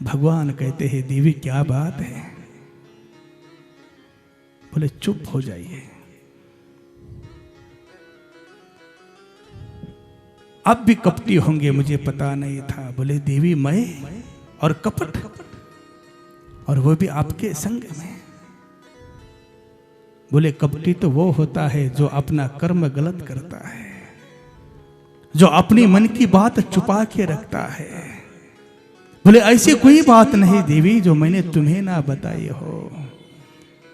भगवान कहते हैं देवी क्या बात है? बोले चुप हो जाइए, अब भी कपटी होंगे मुझे पता नहीं था। बोले देवी मैं और कपट, और वो भी आपके संग में। बोले कपटी तो वो होता है जो अपना कर्म गलत करता है, जो अपनी मन की बात छुपा के रखता है। बोले ऐसी कोई बात नहीं देवी जो मैंने तुम्हें ना बताई हो,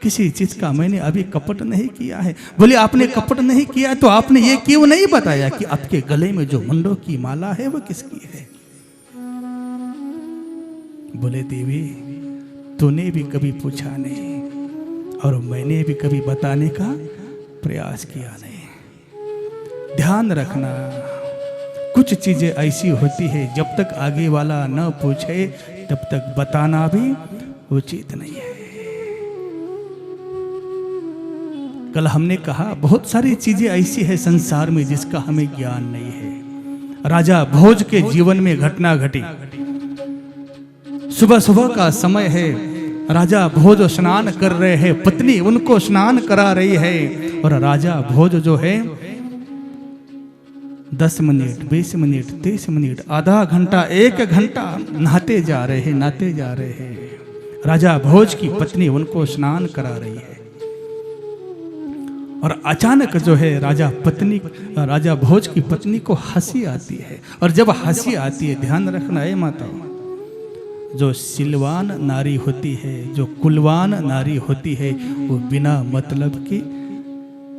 किसी चीज का मैंने अभी कपट नहीं किया है। बोले आपने कपट नहीं किया तो आपने ये क्यों नहीं बताया कि आपके गले में जो मुंडों की माला है वो किसकी है? बोले देवी तूने भी कभी पूछा नहीं और मैंने भी कभी बताने का प्रयास किया नहीं। ध्यान रखना, कुछ चीजें ऐसी होती है जब तक आगे वाला न पूछे तब तक बताना भी उचित नहीं है। कल हमने कहा बहुत सारी चीजें ऐसी है संसार में जिसका हमें ज्ञान नहीं है। राजा भोज के जीवन में घटना घटी। सुबह सुबह का समय है, राजा भोज स्नान कर रहे हैं, पत्नी उनको स्नान करा रही है और राजा भोज जो है 10 मिनट 20 मिनट 30 मिनट आधा घंटा 1 घंटा नहाते जा रहे हैं, नहाते जा रहे हैं। राजा भोज की पत्नी उनको स्नान करा रही है और अचानक जो है राजा भोज की पत्नी को हंसी आती है। और जब हंसी आती है, ध्यान रखना है माताओं, जो सिलवान नारी होती है, जो कुलवान नारी होती है, वो बिना मतलब की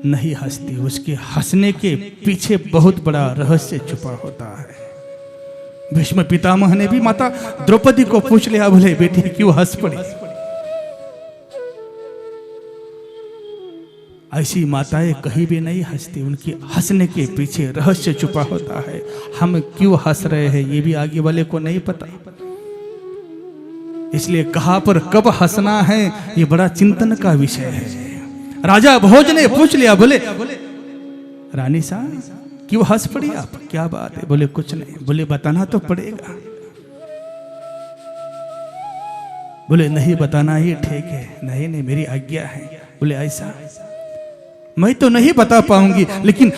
नहीं हंसती। उसके हंसने के पीछे बहुत बड़ा रहस्य छुपा होता है। भीष्म पितामह ने भी माता द्रौपदी को पूछ लिया, बोले बेटी क्यों हंस पड़ी? ऐसी माताएं कहीं भी नहीं हंसती, उनकी हंसने के पीछे रहस्य छुपा होता है। हम क्यों हंस रहे हैं ये भी आगे वाले को नहीं पता, इसलिए कहाँ पर कब हंसना है ये बड़ा चिंतन का विषय है। राजा भोज ने पूछ लिया, बोले रानी साहब क्यों हंस पड़ी आप, क्या बात है? बोले कुछ नहीं। बोले बताना तो पड़ेगा। बोले नहीं बताना ही ठीक है। नहीं नहीं मेरी आज्ञा है। बोले ऐसा मैं तो नहीं बता पाऊंगी, लेकिन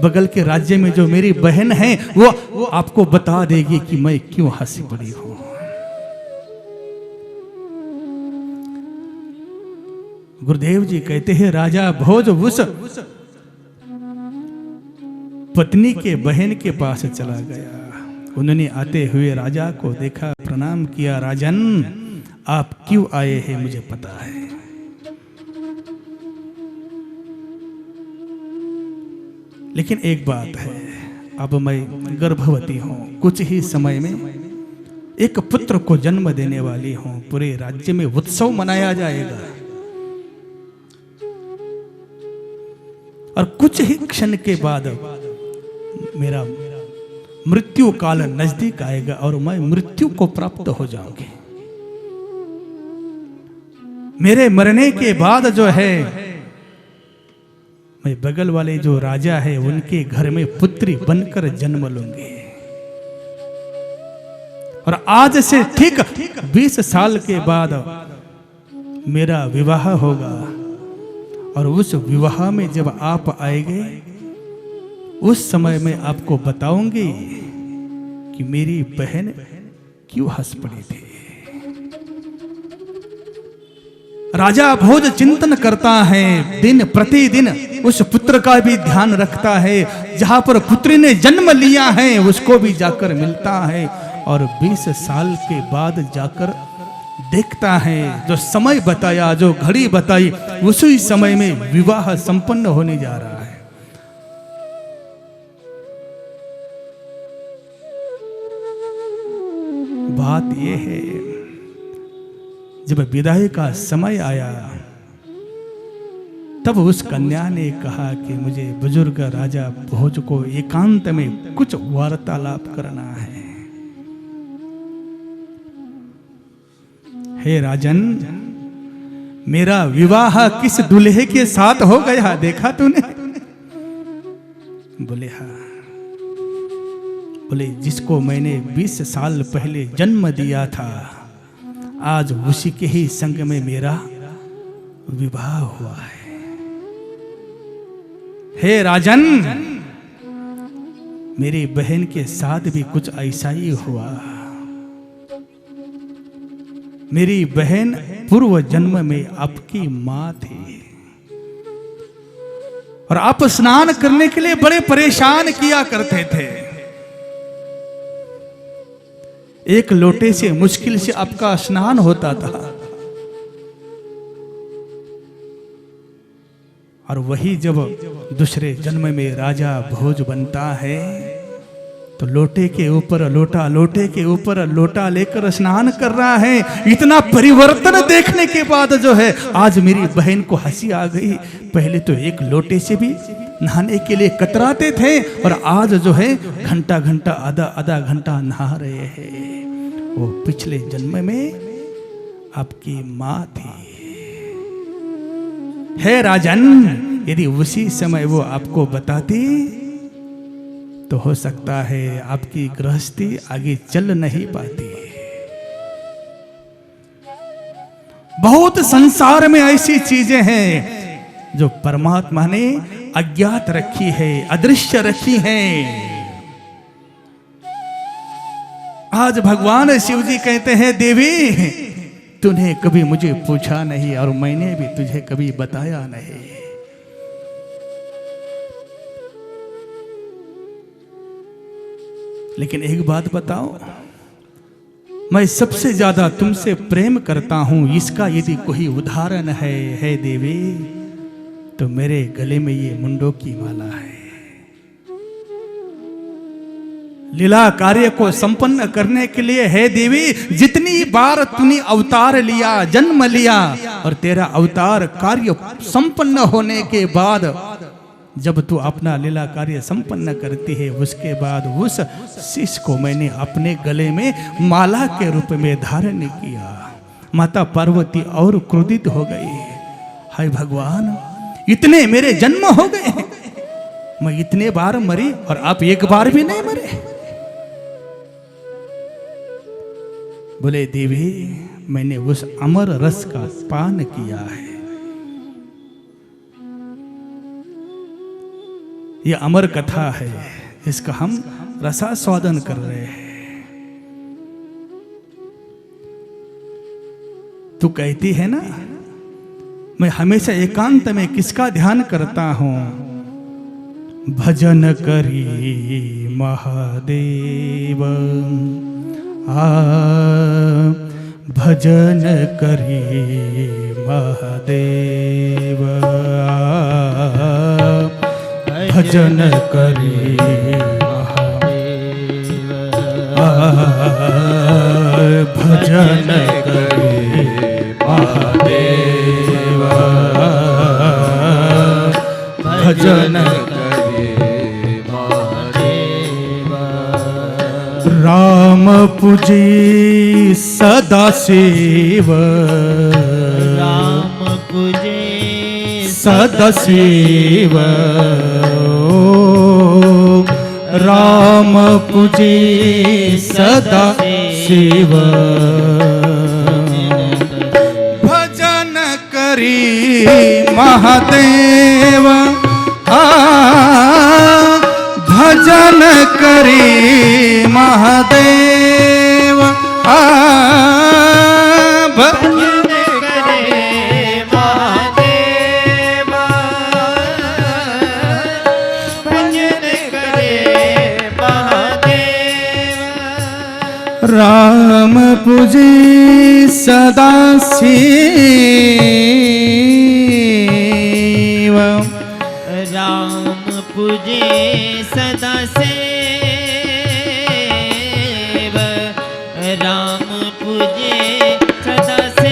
बगल के राज्य में जो मेरी बहन है वो आपको बता देगी कि मैं क्यों हंसी पड़ी हूं। गुरुदेव जी कहते हैं राजा भोज उस पत्नी के बहन के पास चला गया। उन्होंने आते हुए राजा को देखा, प्रणाम किया। राजन आप क्यों आए हैं मुझे पता है। लेकिन एक बात है, अब मैं गर्भवती हूं, कुछ ही समय में एक पुत्र को जन्म देने वाली हूं। पूरे राज्य में उत्सव मनाया जाएगा और कुछ ही क्षण के बाद मेरा मृत्यु काल नजदीक आएगा और मैं मृत्यु को प्राप्त हो जाऊंगी। मेरे मरने के बाद जो है मैं बगल वाले जो राजा है उनके घर में पुत्री बनकर जन्म लूंगी। और आज से ठीक 20 साल के बाद मेरा विवाह होगा और उस विवाह में जब आप आएंगे उस समय मैं आपको बताऊंगी कि मेरी बहन क्यों हंस पड़ी थी। राजा भोज चिंतन करता है, दिन प्रतिदिन उस पुत्र का भी ध्यान रखता है। जहां पर पुत्री ने जन्म लिया है उसको भी जाकर मिलता है और 20 साल के बाद जाकर देखता है जो समय बताया, जो घड़ी बताई, उसी समय में विवाह संपन्न होने जा रहा है। बात यह है, जब विदाई का समय आया तब उस कन्या ने कहा कि मुझे बुजुर्ग राजा भोज को एकांत में कुछ वार्तालाप करना है। हे राजन, मेरा विवाह किस दूल्हे के साथ हो गया देखा तूने? बोले हाँ। बोले जिसको मैंने 20 साल पहले जन्म दिया था आज उसी के ही संग में मेरा विवाह हुआ है। हे राजन, मेरी बहन के साथ भी कुछ ऐसा ही हुआ। मेरी बहन पूर्व जन्म में आपकी मां थी और आप स्नान करने के लिए बड़े परेशान किया करते थे। एक लोटे से मुश्किल से आपका स्नान होता था और वही जब दूसरे जन्म में राजा भोज बनता है तो लोटे के ऊपर लोटा, लोटे के ऊपर लोटा लेकर स्नान कर रहा है। इतना परिवर्तन देखने के बाद जो है आज मेरी बहन को हंसी आ गई। पहले तो एक लोटे से भी नहाने के लिए कतराते थे और आज जो है घंटा घंटा आधा घंटा नहा रहे हैं। वो पिछले जन्म में आपकी मां थी। हे राजन, यदि उसी समय वो आपको बताती तो हो सकता है आपकी गृहस्थी आगे चल नहीं पाती। बहुत संसार में ऐसी चीजें हैं जो परमात्मा ने अज्ञात रखी है, अदृश्य रखी है। आज भगवान शिव जी कहते हैं, देवी तूने कभी मुझे पूछा नहीं और मैंने भी तुझे कभी बताया नहीं। लेकिन एक बात बताओ, मैं सबसे ज्यादा तुमसे प्रेम करता हूं, इसका यदि कोई उदाहरण है देवी, तो मेरे गले में ये मुंडों की माला है। लीला कार्य को संपन्न करने के लिए है देवी, जितनी बार तूने अवतार लिया, जन्म लिया और तेरा अवतार कार्य संपन्न होने के बाद जब तू अपना लीला कार्य संपन्न करती है, उसके बाद उस शिष्य को मैंने अपने गले में माला के रूप में धारण किया। माता पार्वती और क्रोधित हो गई। हाय भगवान, इतने मेरे जन्म हो गए, मैं इतने बार मरी और आप एक बार भी नहीं मरे। बोले देवी, मैंने उस अमर रस का पान किया है। ये अमर कथा है, इसका हम रसास्वादन कर रहे हैं। तू कहती है ना, मैं हमेशा एकांत में किसका ध्यान करता हूं? भजन करी महादेव, भजन करी महादेव, भजन करी महादेव, भजन करी महादेव, भजन करी महादेव। राम पूजी सदा शिव, राम पूजी सदा शिव, राम पूजी सदा शिव, भजन करी महादेव, भजन करी महादेव, भजन करे महादेव, भजन करे महादेव। राम पूजी सदा शिव, राम पूजे सदा सेव, राम पूजे सदा सेव,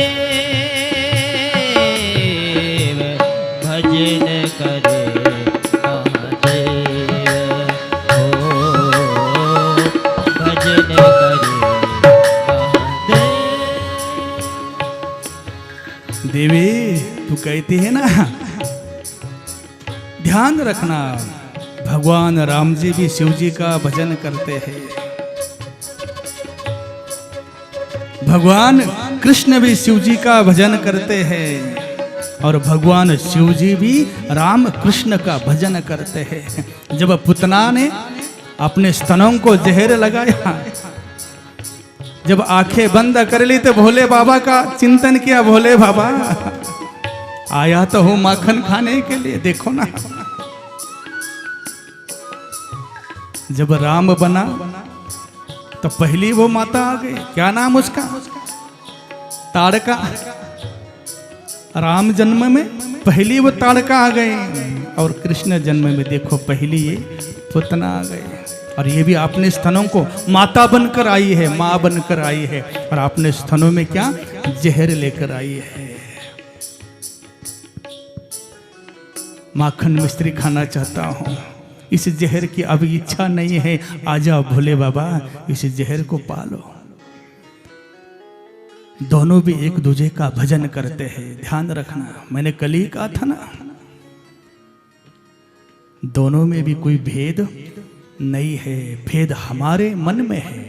भजन करे महादेव, ओ भजन करे महादेव। देवी तू कहती है ना, ध्यान रखना, भगवान राम जी भी शिव जी का भजन करते हैं। भगवान कृष्ण भी शिव जी का भजन करते हैं और भगवान शिव जी भी राम कृष्ण का भजन करते हैं। जब पुतना ने अपने स्तनों को जहर लगाया, जब आंखें बंद कर ली तो भोले बाबा का चिंतन किया। भोले बाबा आया तो हो माखन खाने के लिए, देखो ना। जब राम बना तो पहली वो माता आ गई, क्या नाम उसका? ताड़का। राम जन्म में पहली वो ताड़का आ गई और कृष्ण जन्म में देखो पहली ये पुतना आ गई। और ये भी अपने स्तनों को माता बनकर आई है, माँ बनकर आई है और अपने स्तनों में क्या जहर लेकर आई है। माखन मिश्री खाना चाहता हूँ, इस जहर की अब इच्छा नहीं है, आजा भोले बाबा इस जहर को पालो। दोनों भी एक दूसरे का भजन करते हैं। ध्यान रखना, मैंने कल ही कहा था ना, दोनों में भी कोई भेद नहीं है, भेद हमारे मन में है।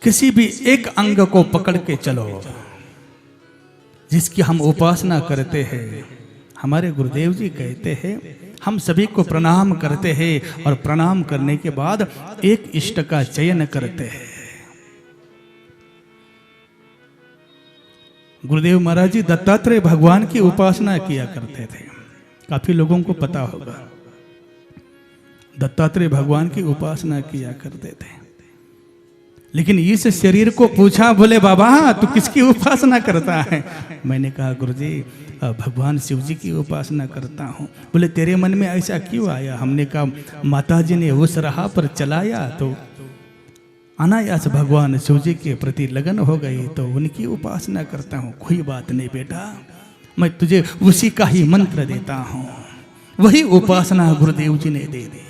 किसी भी एक अंग को पकड़ के चलो जिसकी हम उपासना करते हैं। हमारे गुरुदेव जी कहते हैं हम सभी को प्रणाम करते हैं और प्रणाम करने के बाद एक इष्ट का चयन करते हैं। गुरुदेव महाराज जी दत्तात्रेय भगवान की उपासना किया करते थे, काफी लोगों को पता होगा। दत्तात्रेय भगवान की उपासना किया करते थे, लेकिन इस शरीर को पूछा, बोले बाबा तू किसकी उपासना करता है? मैंने कहा गुरुजी भगवान शिव जी की उपासना करता हूँ। बोले तेरे मन में ऐसा क्यों आया? हमने कहा माता जी ने उस राह पर चलाया तो अनायास भगवान शिव जी के प्रति लगन हो गई, तो उनकी उपासना करता हूँ। कोई बात नहीं बेटा, मैं तुझे उसी का ही मंत्र देता हूँ, वही उपासना गुरुदेव जी ने दे दी।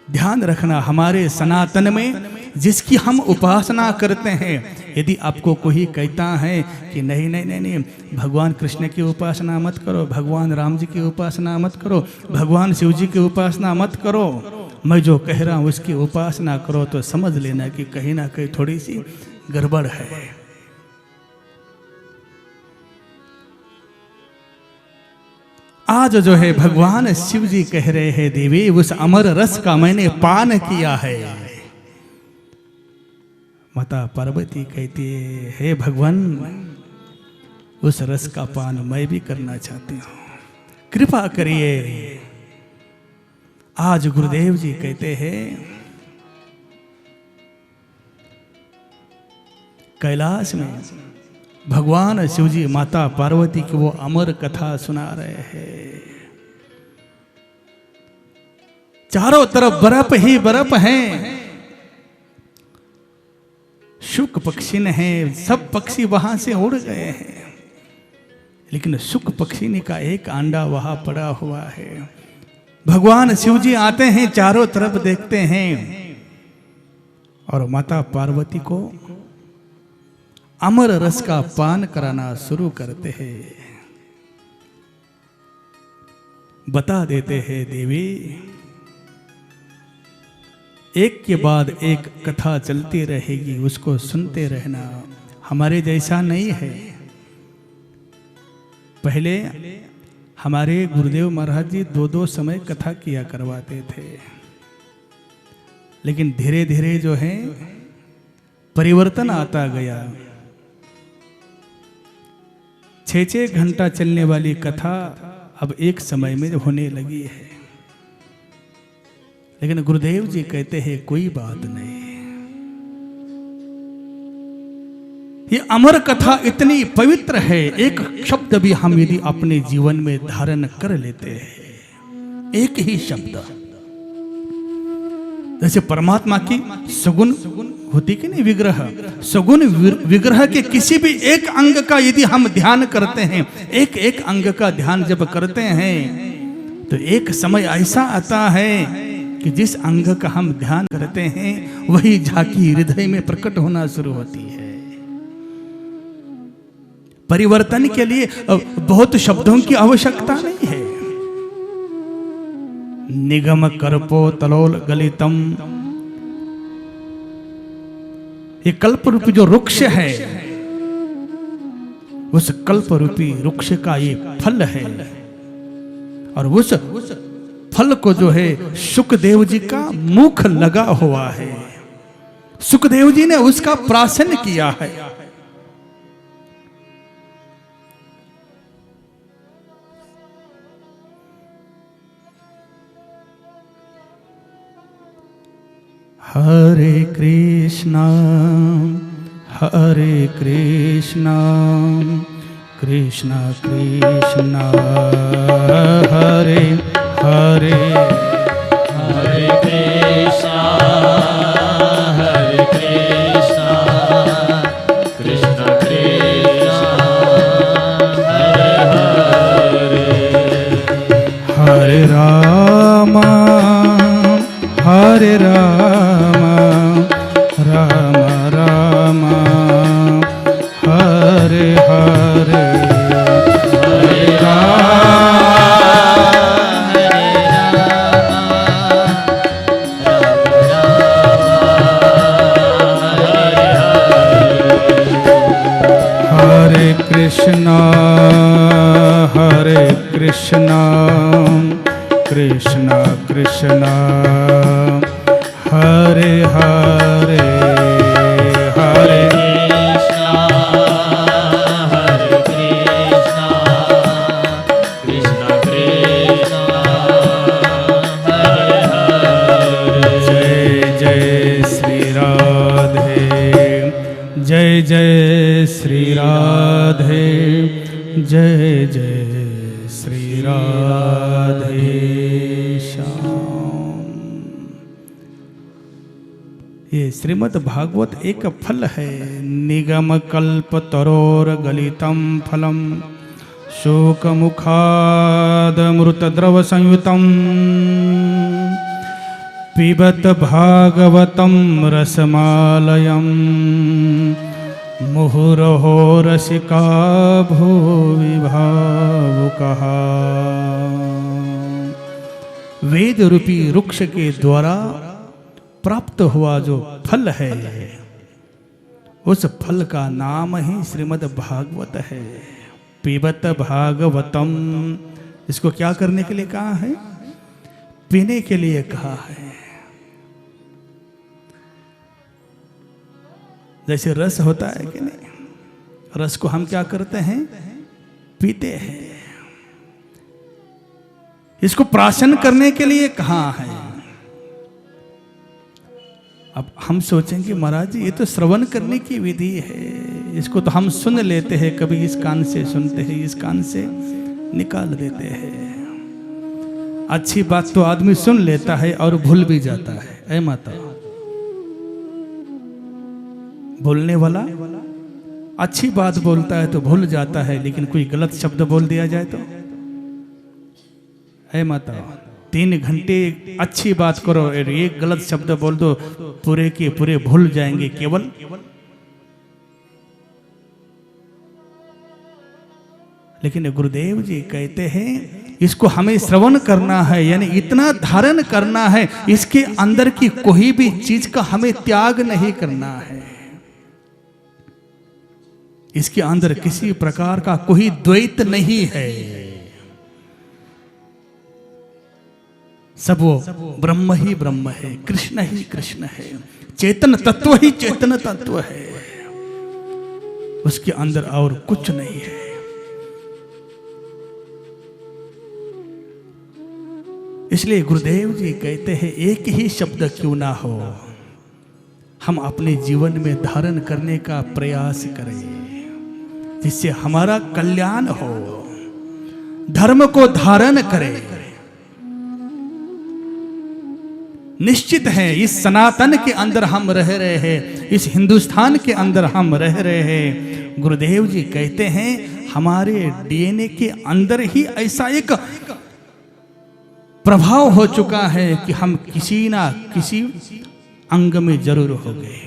ध्यान रखना, हमारे सनातन में जिसकी हम उपासना करते हैं, यदि आपको कोई कहता है कि नहीं नहीं नहीं नहीं भगवान कृष्ण की उपासना मत करो, भगवान राम जी की उपासना मत करो, भगवान शिव जी की उपासना मत करो, मैं जो कह रहा हूँ उसकी उपासना करो, तो समझ लेना कि कहीं ना कहीं थोड़ी सी गड़बड़ है। आज जो है भगवान शिव जी कह रहे हैं देवी उस अमर रस का मैंने पान किया है। माता पार्वती कहती है हे भगवान उस रस का पान मैं भी करना चाहती हूँ, कृपा करिए। आज गुरुदेव जी कहते हैं कैलाश में भगवान शिव जी माता पार्वती की वो अमर कथा सुना रहे हैं। चारों तरफ बर्फ ही बर्फ है, शुक पक्षी है, सब पक्षी वहां से उड़ गए हैं, लेकिन शुक पक्षी का एक अंडा वहां पड़ा हुआ है। भगवान शिव जी आते हैं, चारों तरफ देखते हैं और माता पार्वती को अमर रस का पान कराना शुरू करते हैं। बता देते हैं देवी एक के बाद एक कथा चलती रहेगी, उसको सुनते रहना। हमारे जैसा नहीं है। पहले हमारे गुरुदेव महाराज जी 2-2 समय कथा किया करवाते थे, लेकिन धीरे धीरे जो है परिवर्तन आता गया। 6-6 घंटा चलने वाली कथा अब एक समय में होने लगी है। लेकिन गुरुदेव जी कहते हैं कोई बात नहीं, ये अमर कथा इतनी पवित्र है, एक शब्द भी हम यदि अपने जीवन में धारण कर लेते हैं, एक ही शब्द, जैसे परमात्मा की सगुण होती कि नहीं विग्रह, सगुण विग्रह के किसी भी एक अंग का यदि हम ध्यान करते हैं, एक एक अंग का ध्यान जब करते हैं, तो एक समय ऐसा आता है कि जिस अंग का हम ध्यान करते हैं वही झांकी हृदय में प्रकट होना शुरू होती है। परिवर्तन के लिए बहुत शब्दों की आवश्यकता नहीं है। निगम करपो तलोल गलितम। ये कल्प रूपी जो वृक्ष है, उस कल्प रूपी वृक्ष का ये फल है, और उस फल को जो है सुखदेव जी का मुख लगा हुआ है। सुखदेव जी ने उसका प्राशन किया है। हरे कृष्णा कृष्णा कृष्णा हरे हरे, हरे कृष्णा कृष्णा कृष्णा हरे हरे, हरे राम हरे राम राम राम हरे हरे, हरे कृष्णा कृष्णा कृष्णा हरे हरे, हरे कृष्णा कृष्णा कृष्णा हरे हरे। जय जय श्री राधे, जय जय श्री राधे, जय जय श्री राधे श्याम। ये श्रीमद् भागवत एक फल है। निगम कल्प तरोर गलितम फलम शोक मुखाद मृत द्रव संयुतम पिबत भागवतम रसमालयम मुहुरहो रसिका भुवि भावुकः। वेद रूपी वृक्ष के द्वारा प्राप्त हुआ जो फल है, उस फल का नाम ही श्रीमद् भागवत है। पिबत भागवतम, इसको क्या करने के लिए कहा है? पीने के लिए कहा है। जैसे रस होता है कि नहीं, रस को हम क्या करते हैं? पीते हैं। इसको प्राशन करने के लिए कहा है। अब हम सोचेंगे महाराज जी ये तो श्रवण करने की विधि है, इसको तो हम सुन लेते हैं, कभी इस कान से सुनते हैं, इस कान से निकाल देते हैं। अच्छी बात तो आदमी सुन लेता है और भूल भी जाता है। ऐ माता, बोलने वाला अच्छी बात बोलता है तो भूल जाता है, लेकिन कोई गलत शब्द बोल दिया जाए तो, है माता, 3 घंटे अच्छी बात करो और एक गलत शब्द बोल दो, पूरे के पूरे भूल जाएंगे केवल। लेकिन गुरुदेव जी कहते हैं इसको हमें श्रवण करना है, यानी इतना धारण करना है, इसके अंदर की कोई भी चीज का हमें त्याग नहीं करना है। इसके अंदर किसी प्रकार का कोई द्वैत नहीं है। सब वो ब्रह्म ही ब्रह्म है, कृष्ण ही कृष्ण है, चेतन तत्व ही चेतन तत्व है, उसके अंदर और कुछ नहीं है। इसलिए गुरुदेव जी कहते हैं एक ही शब्द क्यों ना हो, हम अपने जीवन में धारण करने का प्रयास करें, जिससे हमारा कल्याण हो। धर्म को धारण करें। निश्चित है इस सनातन के अंदर हम रह रहे हैं, इस हिंदुस्तान के अंदर हम रह रहे हैं। गुरुदेव जी कहते हैं हमारे डीएनए के अंदर ही ऐसा एक प्रभाव हो चुका है कि हम किसी ना किसी अंग में जरूर हो गए।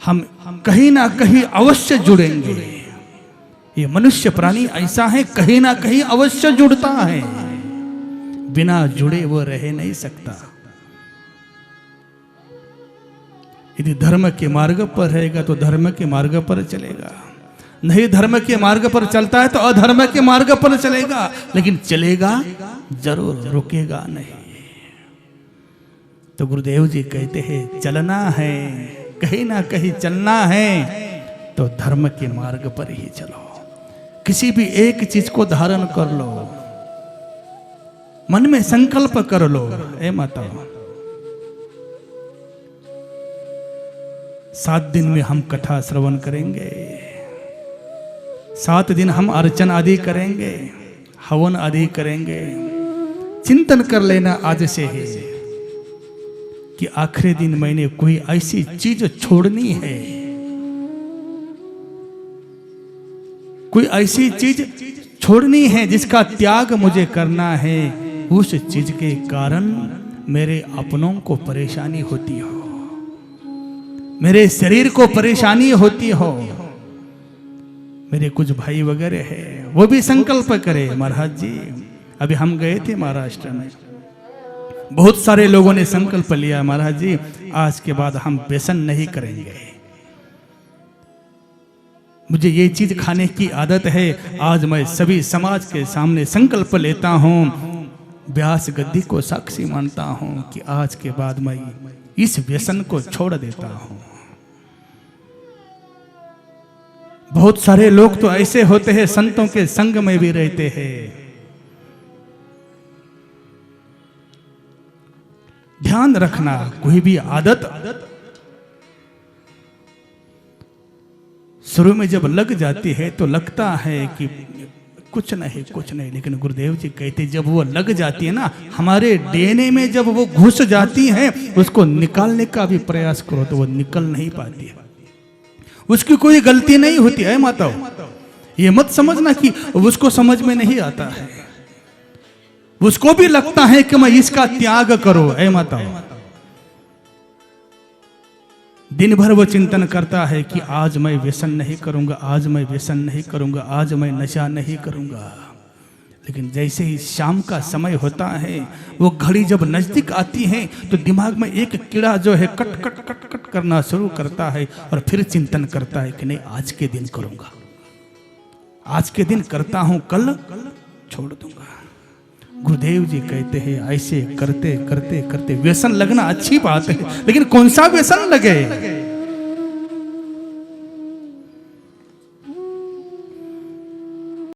हम कहीं ना कहीं अवश्य जुड़ेंगे। ये मनुष्य प्राणी ऐसा है, कहीं ना कहीं अवश्य जुड़ता है, बिना जुड़े वो रह नहीं सकता। यदि धर्म के मार्ग पर रहेगा तो धर्म के मार्ग पर चलेगा, नहीं धर्म के मार्ग पर चलता है तो अधर्म के मार्ग पर चलेगा, लेकिन चलेगा जरूर, रुकेगा नहीं। तो गुरुदेव जी कहते हैं चलना है, कहीं ना कहीं चलना है तो धर्म के मार्ग पर ही चलो। किसी भी एक चीज को धारण कर लो, मन में संकल्प कर लो, ए माता 7 दिन में हम कथा श्रवण करेंगे, 7 दिन हम अर्चन आदि करेंगे, हवन आदि करेंगे। चिंतन कर लेना आज से ही कि आखिरी दिन मैंने कोई ऐसी चीज छोड़नी है, कोई ऐसी चीज छोड़नी है जिसका त्याग मुझे करना है। उस चीज के कारण मेरे अपनों को परेशानी होती हो, मेरे शरीर को परेशानी होती हो। मेरे कुछ भाई वगैरह है वो भी संकल्प करे, महाराज जी अभी हम गए थे महाराष्ट्र में, बहुत सारे लोगों ने संकल्प लिया महाराज जी आज के बाद हम व्यसन नहीं करेंगे, मुझे ये चीज खाने की आदत है। आज मैं सभी समाज के सामने संकल्प लेता हूं, व्यास गद्दी को साक्षी मानता हूं कि आज के बाद मैं इस व्यसन को छोड़ देता हूं। बहुत सारे लोग तो ऐसे होते हैं संतों के संग में भी रहते हैं। ध्यान रखना, कोई भी आदत शुरू में जब लग जाती है तो लगता है कि कुछ नहीं, लेकिन गुरुदेव जी कहते जब वो लग जाती है ना, हमारे डीएनए में जब वो घुस जाती है, उसको निकालने का भी प्रयास करो तो वो निकल नहीं पाती है, उसकी कोई गलती नहीं होती है। माताओं ये मत समझना कि उसको समझ में नहीं आता है, उसको भी लगता है कि मैं इसका त्याग करो। ऐ माताओं दिन भर वो चिंतन करता है कि आज मैं व्यसन नहीं करूंगा, आज मैं व्यसन नहीं करूंगा, आज मैं नशा नहीं करूंगा। लेकिन जैसे ही शाम का समय होता है, वो घड़ी जब नजदीक आती है तो दिमाग में एक कीड़ा जो है कट कट कट कट करना शुरू करता है और फिर चिंतन करता है कि नहीं आज के दिन करूंगा, आज के दिन करता हूं, कल छोड़ दूंगा। गुरुदेव जी कहते हैं ऐसे करते करते करते व्यसन लगना अच्छी बात है, लेकिन कौन सा व्यसन लगे?